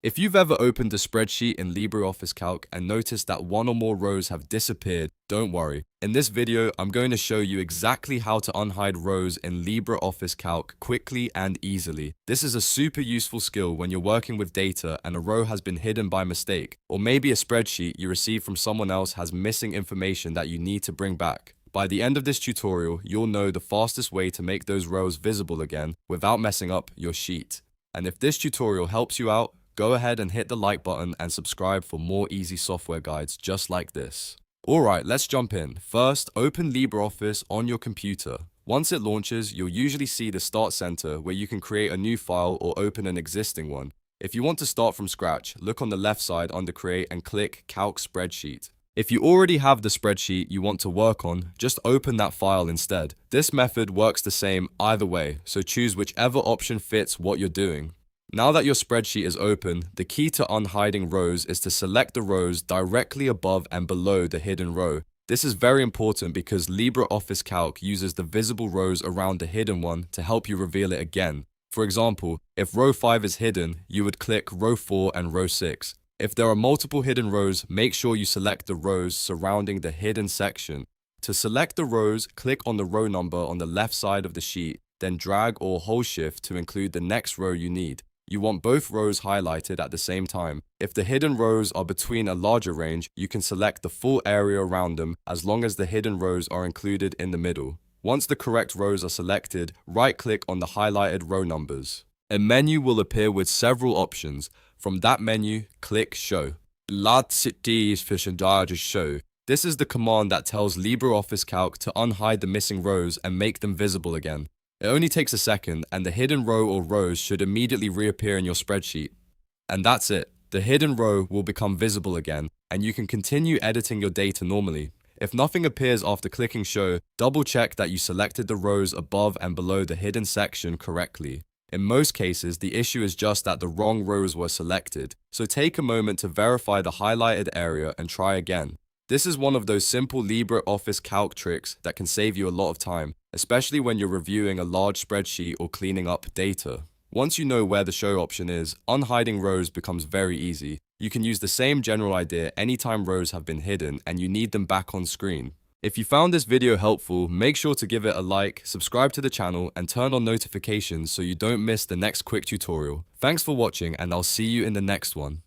If you've ever opened a spreadsheet in LibreOffice Calc and noticed that one or more rows have disappeared, don't worry. In this video, I'm going to show you exactly how to unhide rows in LibreOffice Calc quickly and easily. This is a super useful skill when you're working with data and a row has been hidden by mistake, or maybe a spreadsheet you received from someone else has missing information that you need to bring back. By the end of this tutorial, you'll know the fastest way to make those rows visible again without messing up your sheet. And if this tutorial helps you out, go ahead and hit the like button and subscribe for more easy software guides just like this. Alright, let's jump in. First, open LibreOffice on your computer. Once it launches, you'll usually see the Start Center where you can create a new file or open an existing one. If you want to start from scratch, look on the left side under Create and click Calc Spreadsheet. If you already have the spreadsheet you want to work on, just open that file instead. This method works the same either way, so choose whichever option fits what you're doing. Now that your spreadsheet is open, the key to unhiding rows is to select the rows directly above and below the hidden row. This is very important because LibreOffice Calc uses the visible rows around the hidden one to help you reveal it again. For example, if row 5 is hidden, you would click row 4 and row 6. If there are multiple hidden rows, make sure you select the rows surrounding the hidden section. To select the rows, click on the row number on the left side of the sheet, then drag or hold shift to include the next row you need. You want both rows highlighted at the same time. If the hidden rows are between a larger range, you can select the full area around them as long as the hidden rows are included in the middle. Once the correct rows are selected, right-click on the highlighted row numbers. A menu will appear with several options. From that menu, click Show. Show. This is the command that tells LibreOffice Calc to unhide the missing rows and make them visible again. It only takes a second, and the hidden row or rows should immediately reappear in your spreadsheet. And that's it. The hidden row will become visible again, and you can continue editing your data normally. If nothing appears after clicking Show, double-check that you selected the rows above and below the hidden section correctly. In most cases, the issue is just that the wrong rows were selected, so take a moment to verify the highlighted area and try again. This is one of those simple LibreOffice Calc tricks that can save you a lot of time, especially when you're reviewing a large spreadsheet or cleaning up data. Once you know where the show option is, unhiding rows becomes very easy. You can use the same general idea anytime rows have been hidden and you need them back on screen. If you found this video helpful, make sure to give it a like, subscribe to the channel, and turn on notifications so you don't miss the next quick tutorial. Thanks for watching, and I'll see you in the next one.